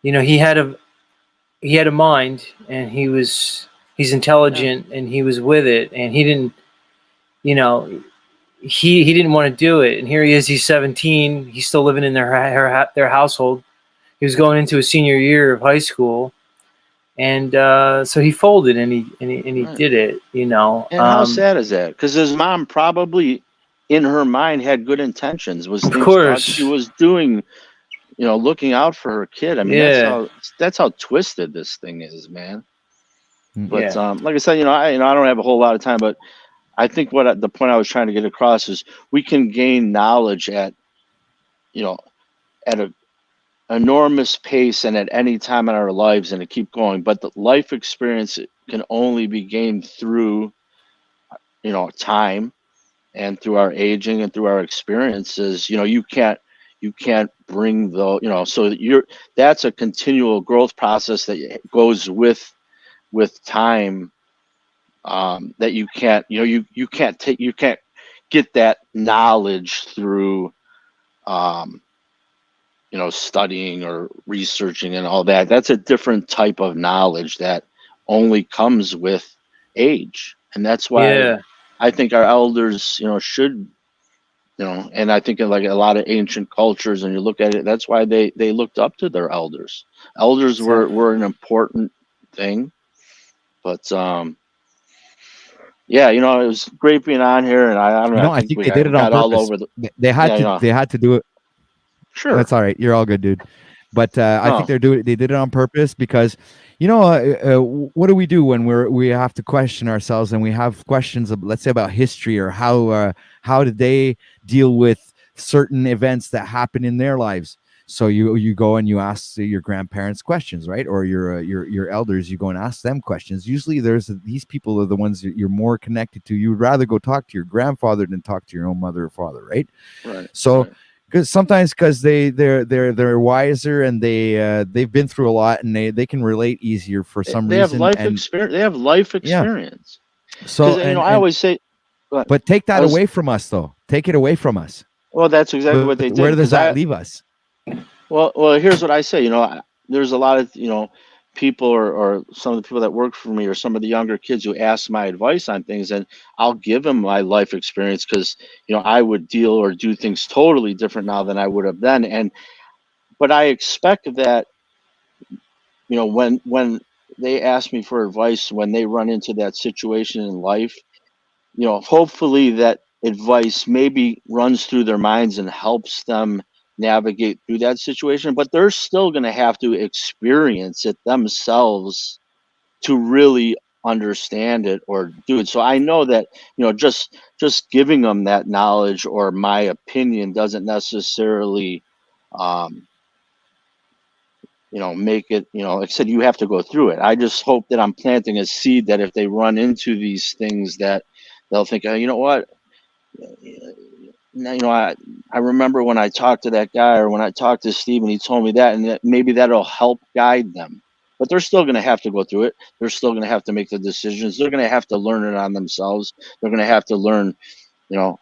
he had a mind, and he's yeah, intelligent, and he was with it, and he didn't you know he didn't want to do it. And here he is, he's 17, he's still living in their household. He was going into his senior year of high school, and so he folded, and he right. did it. And how sad is that? Because his mom probably, in her mind, had good intentions. Of Thought she course, was doing, looking out for her kid. I mean, yeah, that's how twisted this thing is, man. Mm. But yeah, like I said, I don't have a whole lot of time, but I think the point I was trying to get across is we can gain knowledge you know, at a enormous pace and at any time in our lives, and to keep going. But the life experience can only be gained through, time, and through our aging and through our experiences. You can't bring so that's a continual growth process that goes with time, that you can't get that knowledge through, um, studying or researching and all that. That's a different type of knowledge that only comes with age. And that's why yeah, I think our elders, should, and I think in like a lot of ancient cultures, and you look at it, that's why they looked up to their elders. Elders were exactly. an important thing. But yeah, it was great being on here, and I don't know, I I think think we they did it on got all purpose. over the. They had Yeah, to. They had to do it. sure. That's all right. You're all good, dude. But I think Oh, they did it on purpose because, what do we do when we have to question ourselves and we have questions of, let's say, about history, or how did they deal with certain events that happen in their lives? So you go and you ask your grandparents questions, right? Or your elders, you go and ask them questions. Usually these people are the ones that you're more connected to. You would rather go talk to your grandfather than talk to your own mother or father, right? right, So right. because they're wiser, and they've been through a lot, and they can relate easier for some They have reason. life And experience. They have life yeah, experience. so Because I and always say, but but take I that was away from us, though. Take it away from us. well, that's exactly what they But did. where does Because that leave us? well, here's what I say. There's a lot of people, or some of the people that work for me, or some of the younger kids who ask my advice on things, and I'll give them my life experience, because I would deal or do things totally different now than I would have then. And but I expect that when they ask me for advice, when they run into that situation in life, hopefully that advice maybe runs through their minds and helps them navigate through that situation, but they're still going to have to experience it themselves to really understand it or do it. So I know that, just giving them that knowledge or my opinion doesn't necessarily, um, make it, like I said, you have to go through it. I just hope that I'm planting a seed that if they run into these things, that they'll think, oh, you know what, I remember when I talked to that guy, or when I talked to Steve and he told me that, and that maybe that'll help guide them. But they're still going to have to go through it. They're still going to have to make the decisions. They're going to have to learn it on themselves. They're going to have to learn,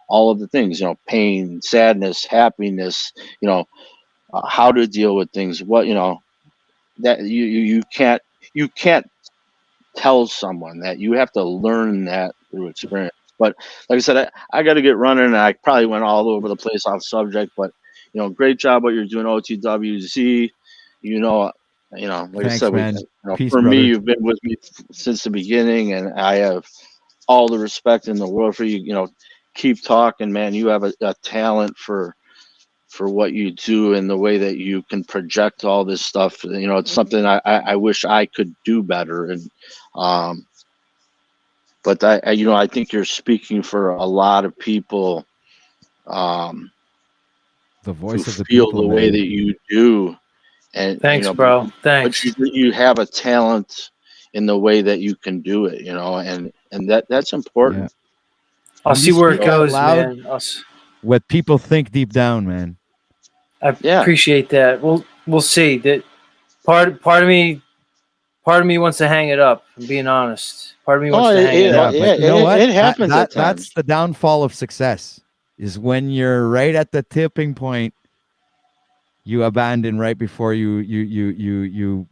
all of the things, pain, sadness, happiness, how to deal with things. What, that you can't tell someone that. You have to learn that through experience. But like I said, I got to get running, and I probably went all over the place off subject. But great job what you're doing, OTWZ. You know, like I Thanks, said, man. Peace, for me, brother. you've been with me since the beginning, and I have all the respect in the world for you. Keep talking, man. You have a talent for what you do and the way that you can project all this stuff. You know, it's something I wish I could do better. And but you know, I think you're speaking for a lot of people The who voice of the feel people, the way man. that you do. And Thanks, you know, bro. but Thanks. you have a talent in the way that you can do it. You know, and that's Yeah. important. I'll And see you where it speak out goes, loud man. what people think deep down, man. I Yeah. appreciate that. We'll see. That part of me wants to hang it up. I'm being honest. Part of me wants Oh, to hang it Yeah, up. but you know what? it happens at That's times. the downfall of success. Is when you're right at the tipping point, you abandon right before you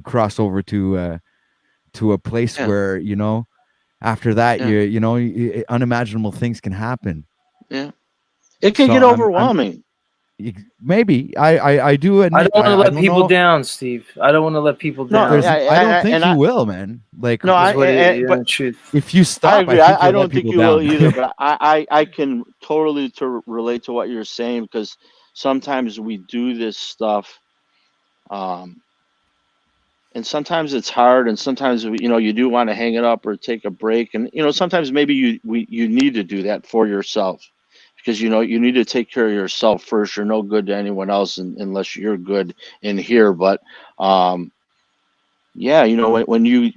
cross over to a place Yeah, where, you know, after that yeah, unimaginable things can happen. yeah. It can So get I'm overwhelming. maybe I do I admit don't want to I let don't people know. down, Steve. I don't want to let people No, down. There's I don't think and you will, man. Like no, Is what it, but the truth. if you I stop, I agree. think I you'll let don't think people you will down. either, but I can totally relate to what you're saying, because sometimes we do this stuff, um, and sometimes it's hard, and sometimes you know, you do want to hang it up or take a break, and you know, sometimes maybe you need to do that for yourself, because you know, you need to take care of yourself first. You're no good to anyone else unless you're good in here. But um, yeah, you know, when you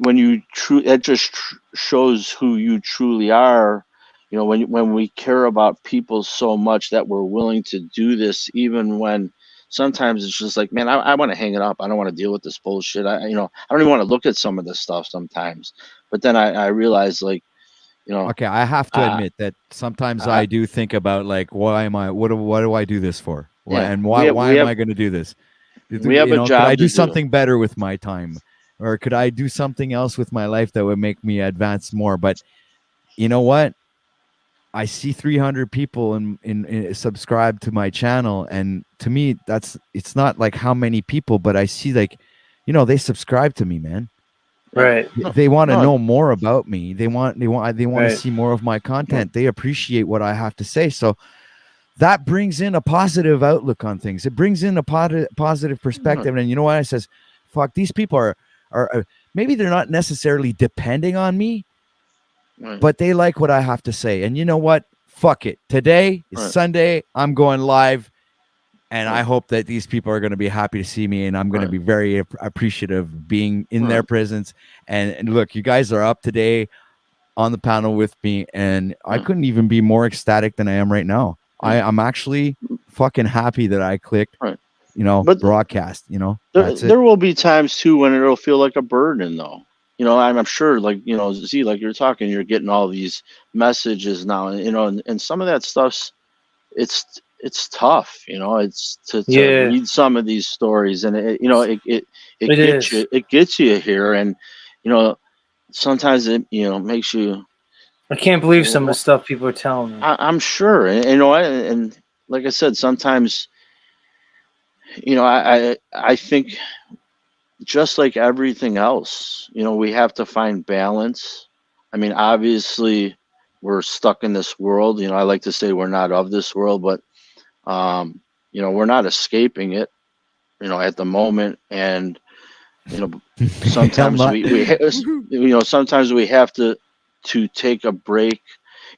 it just shows who you truly are. You know, when we care about people so much that we're willing to do this, even when sometimes it's just like, man, I want to hang it up. I don't want to deal with this bullshit. You know, I don't even want to look at some of this stuff sometimes. But then I realize, like, you know, Okay, I have to I, admit that sometimes I I do think about, like, why am I? What do I do this for? Why yeah, and why am I going to do this? we have You a know, could I job do to do. something better with my time, or could I do something else with my life that would make me advance more? But you know what? I see 300 people in subscribe to my channel, and to me, it's not like how many people, but I see, like, you know, they subscribe to me, man. Yeah, Right. no, They want to no, know more about me. They want to Right. see more of my no, content. They appreciate what I have to say. So that brings in a positive outlook on things. It brings in a positive no, perspective. And you know what? I says, fuck, these people are maybe they're not necessarily depending on me, right, but they like what I have to say. And you know what? Fuck it. Today is right, Sunday. I'm going live. And I right, hope that these people are going to be happy to see me, and I'm going to right, be very appreciative of being in their right, presence. And look, you guys are up today on the panel with me, and I right. couldn't even be more ecstatic than I am right now. Yeah, I'm actually fucking happy that I clicked, right. you know, But broadcast. You know, there that's it. there will be times too when it'll feel like a burden, though. You know, I'm sure, like, you know, see, like you're talking, you're getting all these messages now, and you know, and some of that stuff's it's tough. You know, it's to Yeah, read some of these stories, and you know, it is. it gets you here, and you know, sometimes it, you know, makes you. I can't believe some of the stuff people are telling me. I'm sure, and you know, and like I said, sometimes, you know, I think, just like everything else, you know, we have to find balance. I mean, obviously, we're stuck in this world. You know, I like to say we're not of this world, but you know, we're not escaping it. You know, at the moment, and you know, I'm sometimes not. you know, sometimes we have to take a break.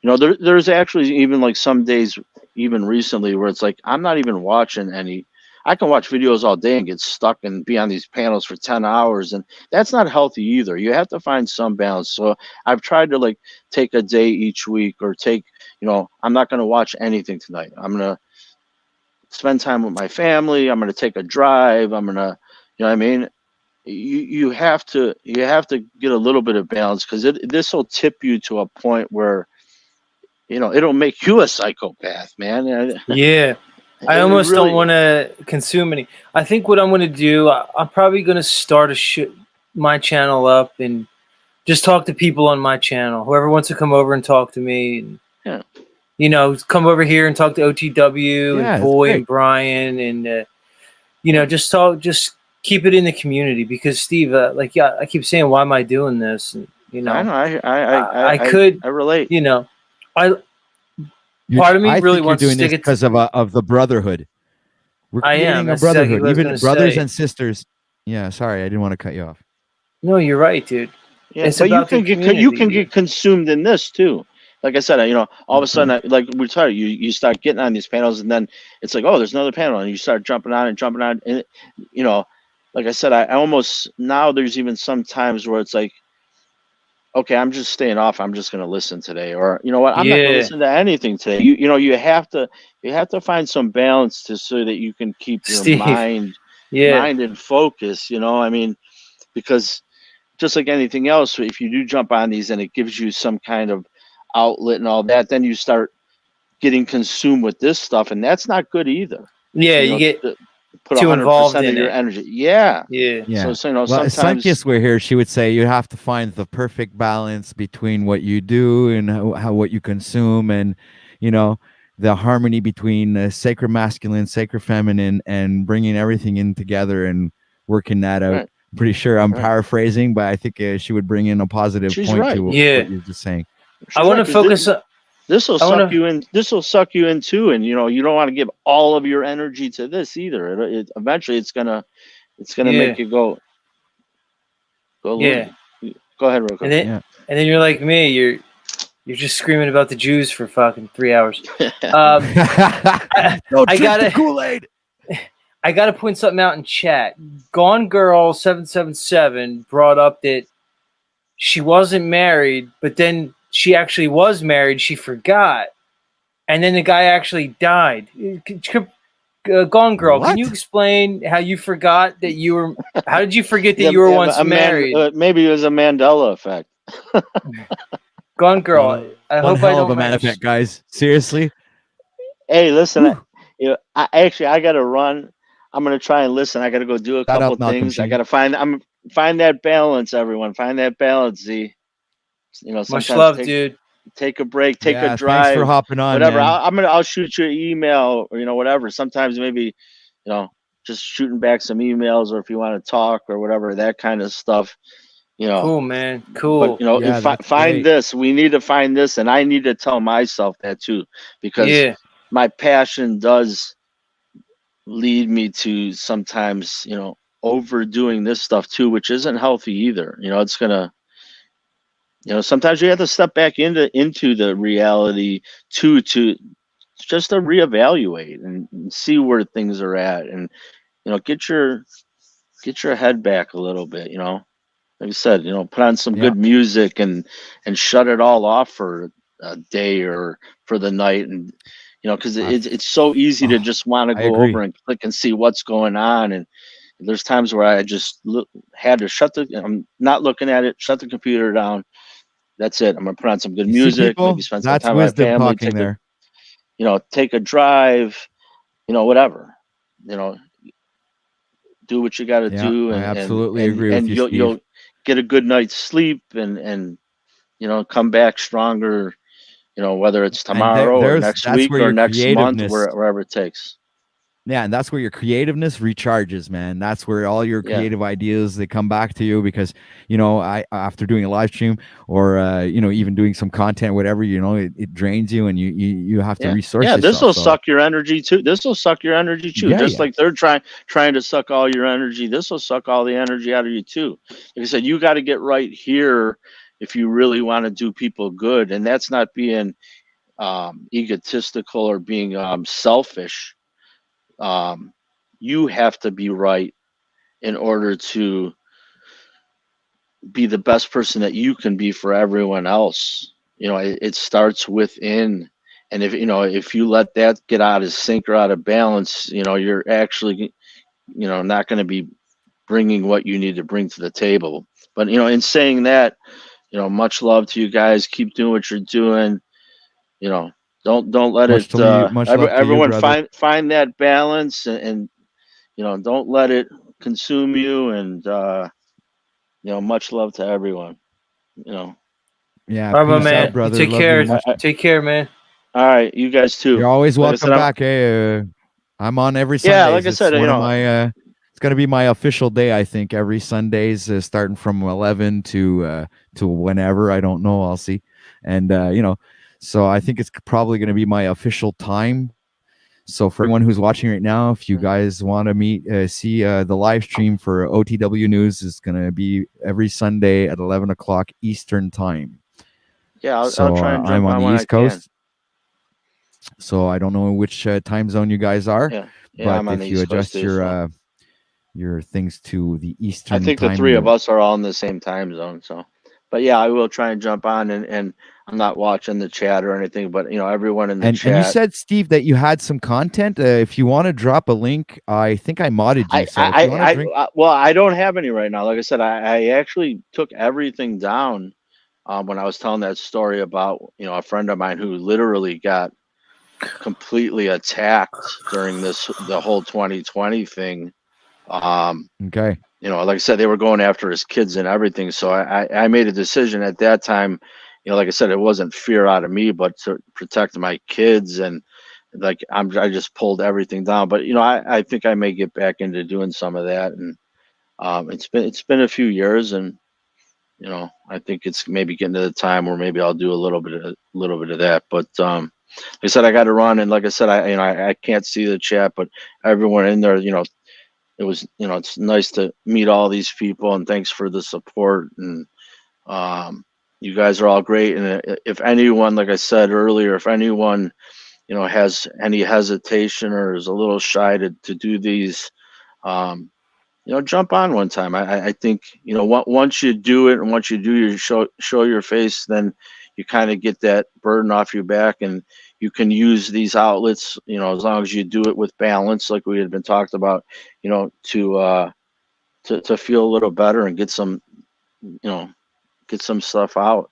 You know, there's actually even like some days, even recently, where it's like I'm not even watching any. I can watch videos all day and get stuck and be on these panels for 10 hours, and that's not healthy either. You have to find some balance. So I've tried to, like, take a day each week, or take, you know, I'm not going to watch anything tonight. I'm going to spend time with my family. I'm going to take a drive. I'm going to, you know what I mean? You have to get a little bit of balance, because this will tip you to a point where, you know, it'll make you a psychopath, man. Yeah. I It almost don't really. want to consume any. I think what I'm going to do, I'm probably going to start my channel up and just talk to people on my channel. Whoever wants to come over and talk to me, and, Yeah, you know, come over here and talk to OTW and Yeah, it's Voy great. and Brian, and you know, right. just keep it in the community. Because Steve, like, yeah, I keep saying, why am I doing this? And you I know, know. I could, I relate. you know, I part of me I really think you're wants to doing stick this it. because of the brotherhood. We're I am. creating a That's exactly brotherhood, what I was even gonna brothers say. and sisters. Yeah, sorry, I didn't want to cut you off. No, you're right, dude. Yeah, It's but you about the can get community. you can get consumed in this too. Like I said, all of a sudden, like we tell you start getting on these panels, and then it's like, oh, there's another panel, and you start jumping on, and like I said, I almost now there's even some times where it's like, okay, I'm just staying off. I'm just going to listen today, or you know what, I'm not going to Yeah, listen to anything today. You have to find some balance to so that you can keep your Steve. Yeah, mind in focus. I mean, because just like anything else, if you do jump on these and it gives you some kind of outlet and all that, then you start getting consumed with this stuff, and that's not good either. yeah. You get To put too involved 100% of in your it. energy. Yeah. Yeah, Yeah. So Well, if sometimes. Sunkist were here, she would say you have to find the perfect balance between what you do and how what you consume, and you know the harmony between sacred masculine, sacred feminine, and bringing everything in together and working that out. Right, Pretty sure I'm right. paraphrasing, but I think she would bring in a positive She's point right. to Yeah. what you're just saying. I want to focus. This will I suck wanna- you in. This will suck you in too, and you don't want to give all of your energy to this either. Eventually it's gonna Yeah. make you go Yeah. loony. Go ahead, real quick. Yeah. And then you're like me. You're just screaming about the Jews for fucking 3 hours. No, I drink gotta- the Kool-Aid. I got to point something out in chat. Gone Girl 777 brought up that she wasn't married, but then she actually was married. She forgot, and then the guy actually died. Gone Girl, What? can you explain how you forgot that you were? How did you forget that you were once married? Maybe it was a Mandela effect. Gone Girl. I One hope I hell of don't a man effect, guys. Seriously. Hey, listen, Whew. I got to run. I'm gonna try and listen. I got to go do a Shout out, couple Malcolm things. I Sheen. got to find that balance, everyone. Find that balance, Z. Much Sometimes love, dude. take a break, take Yeah, a drive. thanks for hopping on, Whatever. man. I'll shoot you an email or whatever. Sometimes maybe just shooting back some emails, or if you want to talk or whatever, that kind of stuff. Cool, man. Cool. But Yeah, that's find great. this. We need to find this, and I need to tell myself that too, because my passion does lead me to sometimes overdoing this stuff too, which isn't healthy either. It's gonna sometimes you have to step back into the reality to just to reevaluate and see where things are at, and get your head back a little bit. Like I said, put on some Yeah. good music and shut it all off for a day or for the night, and because it's so easy to just want to I go agree. over and click and see what's going on, and there's times where I just had to I'm not looking at it, shut the computer down. That's it. I'm gonna put on some good You see, music, people? maybe spend some That's time with my wisdom family, talking there. take a drive, whatever, do what you got to Yeah, do, I and absolutely agree with you, Steve. you'll get a good night's sleep, and come back stronger, whether it's And tomorrow or there's next that's week where or your next month, creativeness. wherever it takes. Yeah, and that's where your creativeness recharges, man. That's where all your Yeah. creative ideas they come back to you, because I after doing a live stream or even doing some content, whatever, it drains you, and you have to resource Yeah, yourself. this will so. suck your energy too. This will suck your energy too. Yeah, Just yeah. like they're trying to suck all your energy. This will suck all the energy out of you too. Like I said, you got to get right here if you really want to do people good, and that's not being egotistical or being selfish. You have to be right in order to be the best person that you can be for everyone else. It starts within, and if you let that get out of sync or out of balance, you're actually not going to be bringing what you need to bring to the table. But in saying that, much love to you guys. Keep doing what you're doing. Don't let Much it. to you, much love to you, Everyone brother. find that balance, and don't let it consume you. And much love to everyone. Yeah, All right, my peace man. out, brother. Take Love care. you much. Take care, man. All right, you guys too. You're always Like I welcome said, back. Hey, I'm on every Yeah, Sundays. like I It's said, one of my. It's gonna be my official day, I think. Every Sundays, starting from 11 to whenever. I don't know. I'll see. And So I think it's probably going to be my official time. So for everyone who's watching right now, if you guys want to see the live stream for OTW News, is going to be every Sunday at 11 o'clock Eastern time. Yeah, I'll So try and I'm jump on on the when I East Coast. So I don't know which time zone you guys are. Yeah, but I'm on if the you East Coast adjust too, so. your things to the I Eastern think the time, three of us are all in the same time zone. So, but yeah, I will try and jump on, and I'm not watching the chat or anything, but everyone in the and you chat. said, Steve, that you had some content. If you want to drop a link, I think I modded you. So if you want to drink, Well, I don't have any right now. Like I said, I actually took everything down when I was telling that story about a friend of mine who literally got completely attacked during the whole 2020 thing. okay. Like I said, they were going after his kids and everything. So I made a decision at that time. Like I said, it wasn't fear out of me, but to protect my kids, and like I just pulled everything down. But I think I may get back into doing some of that, and it's been a few years, and I think it's maybe getting to the time where maybe I'll do a little bit of that. But like I said, I got to run, and like I said, I can't see the chat, but everyone in there, it was it's nice to meet all these people, and thanks for the support, and you guys are all great. And if anyone, like I said earlier, if anyone has any hesitation or is a little shy to do these, jump on one time. I think once you do it, and once you do your show your face, then you kind of get that burden off your back, and you can use these outlets, as long as you do it with balance, like we had been talked about, to feel a little better and get some stuff out.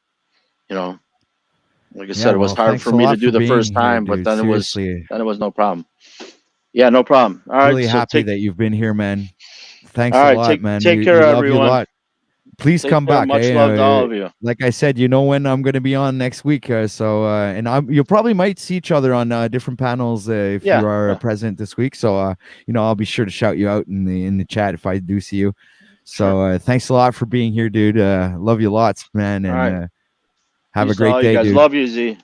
Like I said, it was Well, hard thanks for a me to lot do for the being first here, time, but dude. then it was Seriously, no problem. Yeah, no problem. All right, really so happy that you've been here, man. Thanks all a right, lot, man. take We care, love you a everyone. lot. Please Take come care. back. Much love to all of you. Like I said, you know when I'm going to be on next week. And you probably might see each other on different panels if you are present this week. So, I'll be sure to shout you out in the chat if I do see you. So, thanks a lot for being here, dude. Love you lots, man. And All right. have Peace a great all day, you guys. dude. Love you, Z.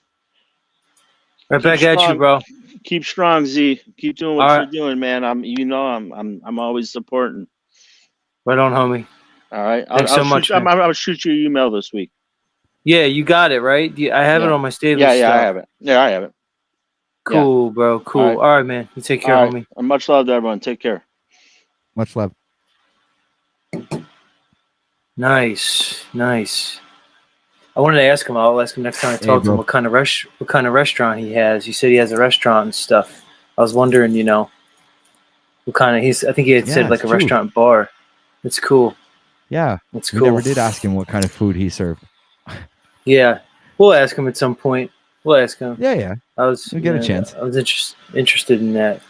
Right back at you, bro. Keep strong, Z. Keep doing what All you're right. doing, man. I'm always supporting. Right on, homie. All right. Thanks so much, man. I'll shoot you an email this week. Yeah, you got it, right? I have it on my stable stuff. Yeah, I have it. Yeah, I have it. Cool, bro. Cool. All right, man. You take care, homie. And much love to everyone. Take care. Much love. Nice. I wanted to ask him. I'll ask him next time I talk to him what kind of restaurant he has. He said he has a restaurant and stuff. I was wondering, what kind of I think he had said like a restaurant bar. It's cool. Yeah. It's cool. We never did ask him what kind of food he served. Yeah. We'll ask him at some point. We'll ask him. Yeah. We'll get a chance. I was interested in that.